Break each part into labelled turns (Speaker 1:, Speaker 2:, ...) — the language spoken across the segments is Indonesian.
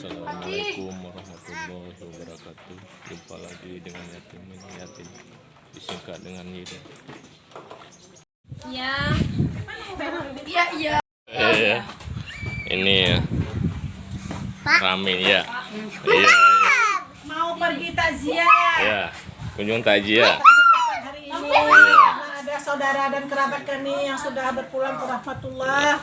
Speaker 1: Assalamualaikum warahmatullahi wabarakatuh. Jumpa lagi dengan Yatim ini Yatim, disingkat dengan Yida.
Speaker 2: Ya. Iya.
Speaker 1: Ini ya. Rame ya. Iya.
Speaker 3: Mau pergi takziah.
Speaker 1: Ya. Kunjung takziah.
Speaker 3: Hari ini karena ada saudara dan kerabat kami yang sudah berpulang ke rahmatullah.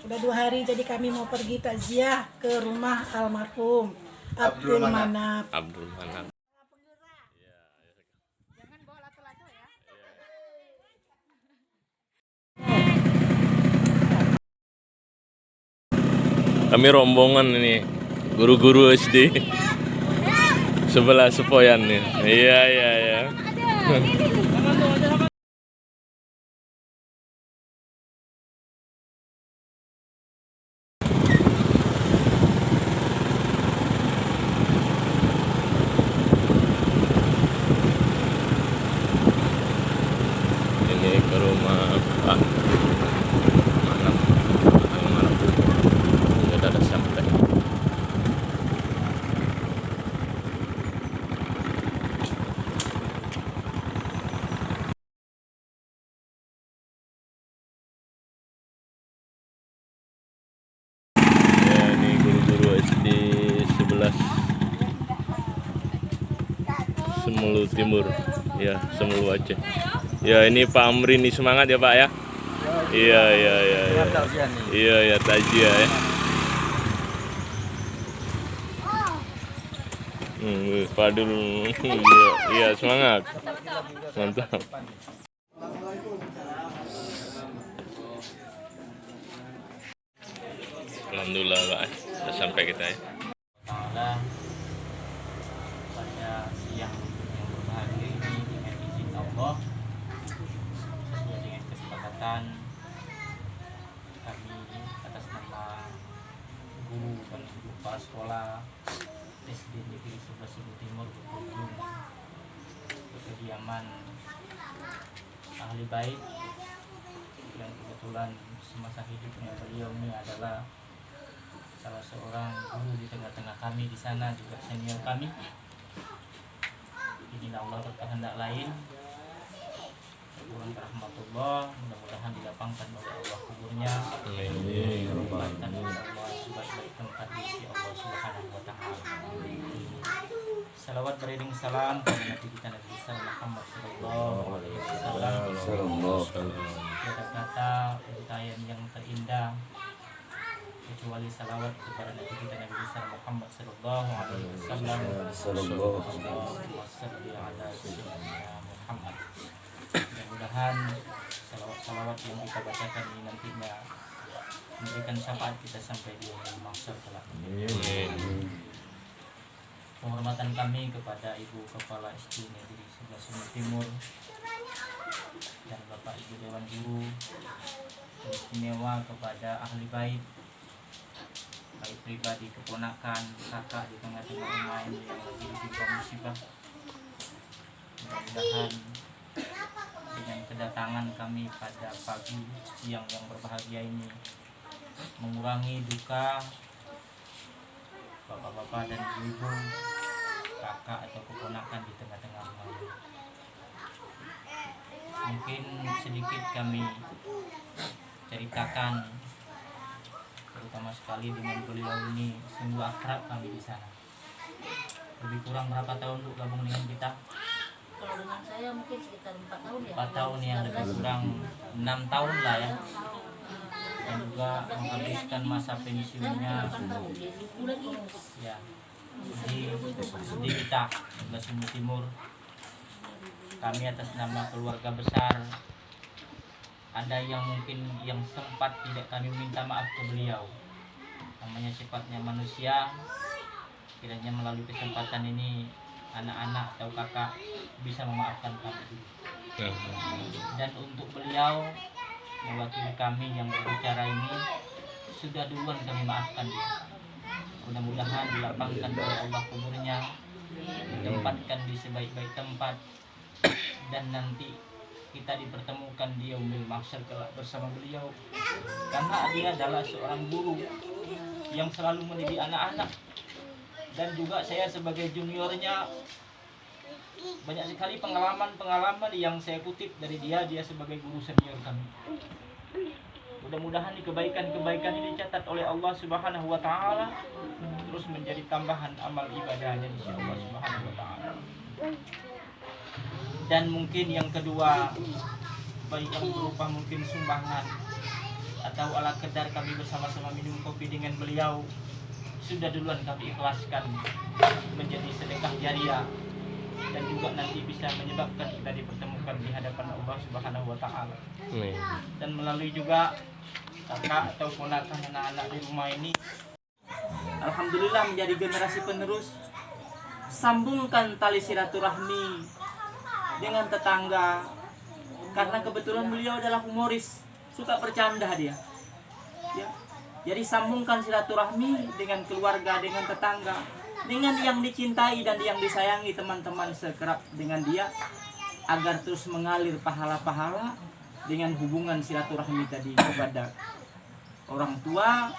Speaker 3: Sudah 2 hari, jadi kami mau pergi takziah ke rumah almarhum Abdul Manap.
Speaker 1: Abdul Manap. Kami rombongan ini guru-guru SD sebelah Sepoyan nih. Iya. Ini ke rumah Pak Manap. Sudah ada sampai. Ya, ini guru-guru SD 11 Semelu Timur. Ya, Semelu Aceh. Ya, ini Pak Amri nih, semangat ya Pak ya. Iya. Iya ya, takziah ya. Pak dulu. Iya, semangat. Mantap. Alhamdulillah Pak, sudah sampai kita ya.
Speaker 4: Ta'ala pada siang yang berbahagia ini dengan izin Allah sesuai dengan kesepakatan kami atas nama guru dan guru kepala sekolah SD Negeri 11 Semelu Timur berkunjung ke kediaman ahli bait yang kebetulan semasa hidupnya beliau ini adalah salah seorang guru di tengah-tengah kami di sana, juga senior kami. Inilah Allah berkehendak lain. Kurang rahmatullah, mudah-mudahan dilapangkan oleh Allah kuburnya. Ditempatkan oleh Allah sebaik-baik tempat di sisi Allah Subhanahu wa Ta'ala. Salawat beriring salam kepada Nabi kita Nabi besar Muhammad sallallahu alaihi wasallam. Tiada kata untayan yang terindah kecuali salawat kepada Nabi kita Nabi besar Muhammad sallallahu alaihi wasallam. Muhammad. Mudah-mudahan salawat yang kita bacakan ini nantinya memberikan syafaat kita sampai di yaumul mahsyar kelak. Penghormatan kami kepada Ibu Kepala SD Negeri 11 Semelu Timur dan Bapak Ibu Dewan Guru, istimewa kepada ahli bait, baik pribadi, keponakan, kakak di tengah-tengah rumah ini yang lagi ditimpa musibah. Mudah-mudahan dengan kedatangan kami pada pagi siang yang berbahagia ini mengurangi duka bapak-bapak dan ibu-ibu, kakak atau keponakan di tengah-tengah rumah ini. Mungkin sedikit kami ceritakan, terutama sekali dengan beliau ini, sungguh akrab kami di sana. Lebih kurang berapa tahun untuk gabung dengan kita?
Speaker 2: Kalau dengan saya mungkin sekitar 4 tahun ya.
Speaker 4: 4 tahun yang lebih kurang 6 tahun lah ya. Dan juga menghabiskan masa pensiunnya ya di kita 11 Semelu Timur. Kami atas nama keluarga besar, ada yang mungkin yang sempat tidak kami minta maaf ke beliau, namanya sifatnya manusia. Kiranya melalui kesempatan ini anak-anak atau kakak bisa memaafkan kami. Dan untuk beliau mewakili kami yang berbicara ini, sudah duluan kami maafkan dia. Mudah-mudahan dilapangkan oleh Allah kuburnya, ditempatkan di sebaik-baik tempat, dan nanti kita dipertemukan di yaumil mahsyar kelak bersama beliau. Karena dia adalah seorang guru yang selalu mendidik anak-anak. dan juga saya sebagai juniornya banyak sekali pengalaman-pengalaman yang saya kutip dari dia sebagai guru senior kami. Mudah-mudahan kebaikan-kebaikan ini dicatat oleh Allah Subhanahu wa taala terus menjadi tambahan amal ibadahnya insyaallah Subhanahu wa taala. Dan mungkin yang kedua, baik yang berupa mungkin sumbangan atau ala kadar kami bersama-sama minum kopi dengan beliau, sudah duluan kami ikhlaskan menjadi sedekah jariah dan juga nanti bisa menyebabkan kita dipertemukan di hadapan Allah Subhanahu wa taala. Dan melalui juga kakak atau ponakan anak-anak di rumah ini, alhamdulillah menjadi generasi penerus. Sambungkan tali silaturahmi dengan tetangga, karena kebetulan beliau adalah humoris, suka bercanda dia. Ya. Jadi sambungkan silaturahmi dengan keluarga, dengan tetangga, dengan yang dicintai dan yang disayangi teman-teman sekerap dengan dia, agar terus mengalir pahala-pahala dengan hubungan silaturahmi tadi kepada orang tua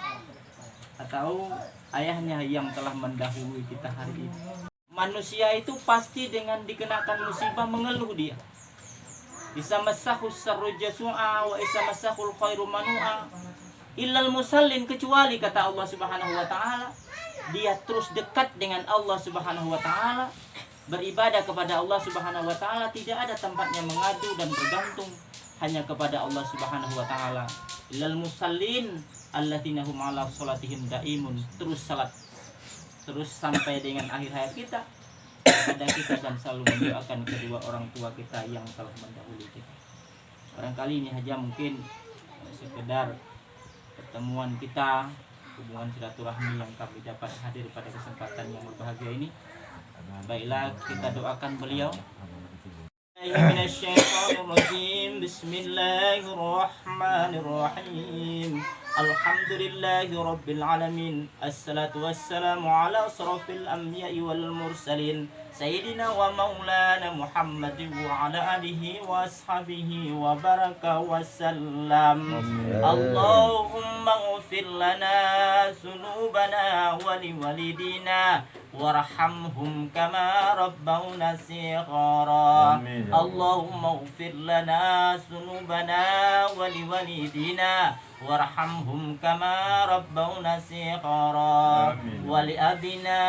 Speaker 4: atau ayahnya yang telah mendahului kita hari ini. Manusia itu pasti dengan dikenakan musibah mengeluh dia. Isa masahus sarru jasu'a wa isa masahul khairu manu'a illal musallin, kecuali kata Allah Subhanahu wa taala dia terus dekat dengan Allah Subhanahu wa taala, beribadah kepada Allah Subhanahu wa taala, tidak ada tempatnya mengadu dan bergantung hanya kepada Allah Subhanahu wa taala. Illal musallin alladzina hum 'ala shalatihim daimun, terus salat terus sampai dengan akhir hayat kita kepada kita dan selalu mendoakan kedua orang tua kita yang telah mendahului kita. Barangkali ini saja mungkin sekedar pertemuan kita, hubungan silaturahmi yang kami dapat hadir pada kesempatan yang berbahagia ini. Baiklah, kita doakan beliau. Bismillahirrahmanirrahim. Alhamdulillahi rabbil alamin. Assalatu wassalamu ala asrafil anbiya'i wal mursalin Sayyidina wa maulana Muhammadin wa ala alihi wa ashabihi wa baraka wa sallam. Allahumma ghfir lana dhunubana wa liwalidina warhamhum kama rabbawna shighara. Allahumma ghfir lana dhunubana wa liwalidina warhamhum kama rabbawna shighara. Wa li abina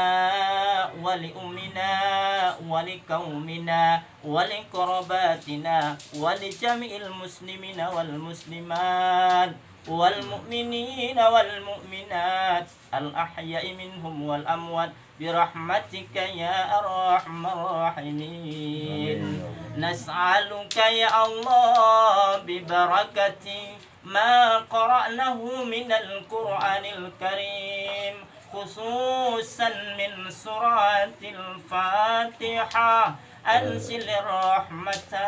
Speaker 4: wa li ummina wa li qaumina wa li qarabatina wa li jami'il muslimina wal muslimat wal mu'minina wal mu'minat al ahya'i minhum wal amwat birahmatika ya arhamar rahimin. Nas'aluka ya Allah bibarakati ma qara'nahu minal Qur'anil Karim, khususan min suratil Fatihah, anzil rahmata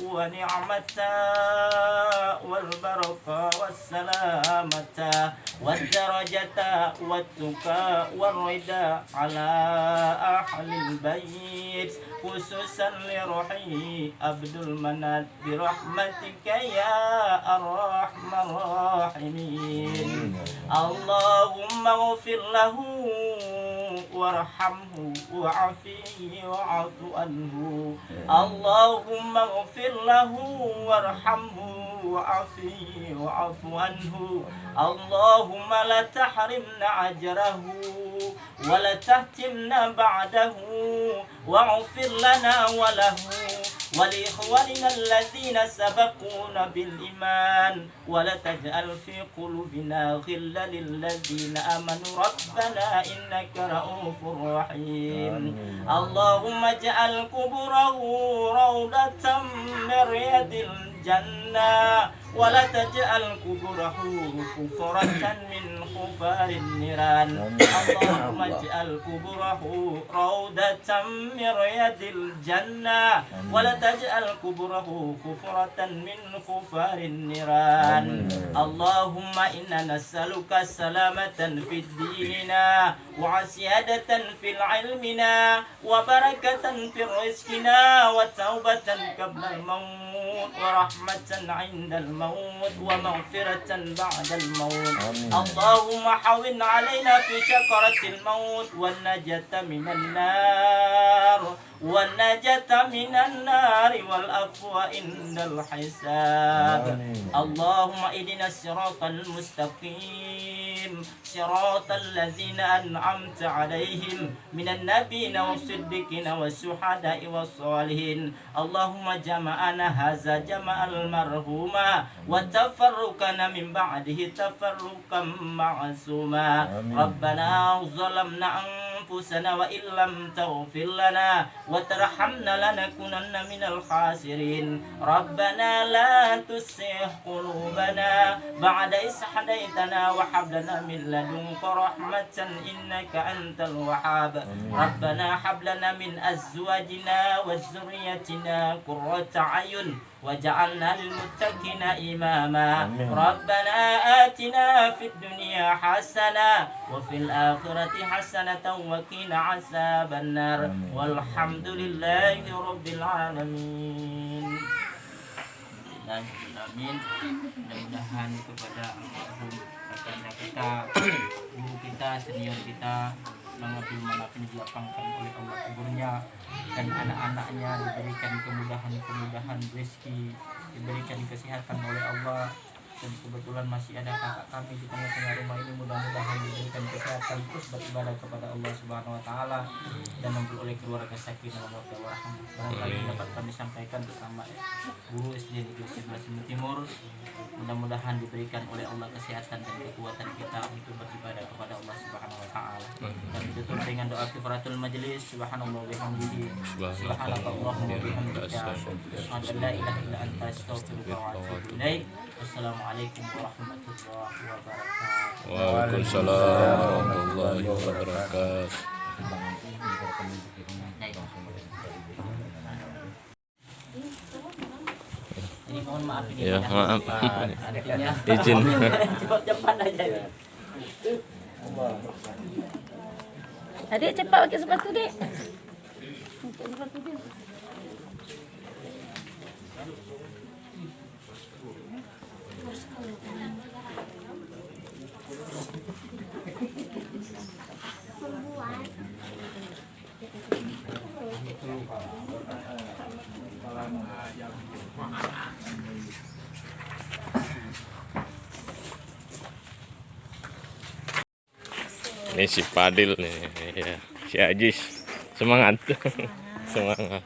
Speaker 4: wa ni'mata wal baraka was salamata wad darajata wat tuqa war rida ala ahlil bait, khususan li ruhi Abdul Manad birahmatika ya arhamar rahimin. Allahumma ghfir lahu warhamhu wa'afihi wa'afu anhu. Allahumma ghfir lahu warhamhu wa'afihi wa'afu anhu. Allahumma la tahrimna ajrahu wa la tahtimna ba'dahu wa'ghfir lana wa lahu wa li ikhwanina alladhina sabaquna bil iman wa la taj'al fi qulubina ghillan lil ladzina amanu rabbana innaka ra'ufur rahim. Allahumma ja'al quburahu rawdatan min riyadil jannah wa la taj'al quburahu kufratan min khufarin niran. Allahumma ja'al quburahu rawdatan min riyadil jannah wa la taj'al quburahu kufratan min khufarin niran. Allahumma inna nas'aluka salamatan fid dinina wa asiyadatan fil ilmina wa barakatan fil rizqina wa taubatan qabla al maut wa rahmatan 'inda al الموت ومغفرة بعد الموت. اللهم حوّن علينا في شكرة الموت والنجاة من النار والعفو عند الحساب. اللهم اهدنا الصراط المستقيم صراط الذين أنعمت عليهم من النبيين والصديقين والشهداء والصالحين. اللهم جمعنا هذا جمع المرحوما وتفرقنا من بعده تفرقا معصوما. ربنا ظلمنا أنفسنا وإن لم تغفر لنا وترحمنا لنكونن من الخاسرين. ربنا لا تزغ قلوبنا بعد إذ هديتنا وهب لنا من لدنك رحمة إنك أنت الوهاب. ربنا هب لنا من أزواجنا وذريتنا قرة أعين وجعلنا للمتقين إماما. ربنا آتنا في الدنيا حسنة وفي الآخرة حسنة وقنا عذاب النار والحمد لله رب العالمين. Amin. Mudah-mudahan kepada almarhum rekan kita, guru kita, senior kita, semoga dimanapun dilapangkan oleh Allah kuburnya dan anak-anaknya diberikan kemudahan rezeki, diberikan kesehatan oleh Allah. Dan kebetulan masih ada kakak kami di tengah-tengah rumah ini, mudah-mudahan diberikan kesehatan terus beribadah kepada Allah Subhanahu wa taala dan memperoleh keluarga sakinah mawaddah warahmah. Barangkali dapat kami sampaikan bersama guru SD Negeri 11 Timur. Mudah-mudahan diberikan oleh Allah kesehatan dan kekuatan kita untuk beribadah kepada Allah Subhanahu wa taala. Dan ditutup dengan doa kifaratul majelis. Subhanallah wa bihamdihi. Subhanallahumma wa bihamdika. Asyhadu an la ilaha illa anta astaghfiruka wa atubu ilaik. Wassalamualaikum warahmatullahi wabarakatuh.
Speaker 1: Waalaikumsalam warahmatullahi wabarakatuh.
Speaker 4: Jadi mohon maaf ini.
Speaker 1: Ya, maaf.
Speaker 4: Artinya
Speaker 1: Izin.
Speaker 4: cepat aja.
Speaker 2: Adik cepat pakai sepatu, Dek. Pakai sepatu dia.
Speaker 1: Ini si Fadil nih, ya. Si Ajis semangat, semangat.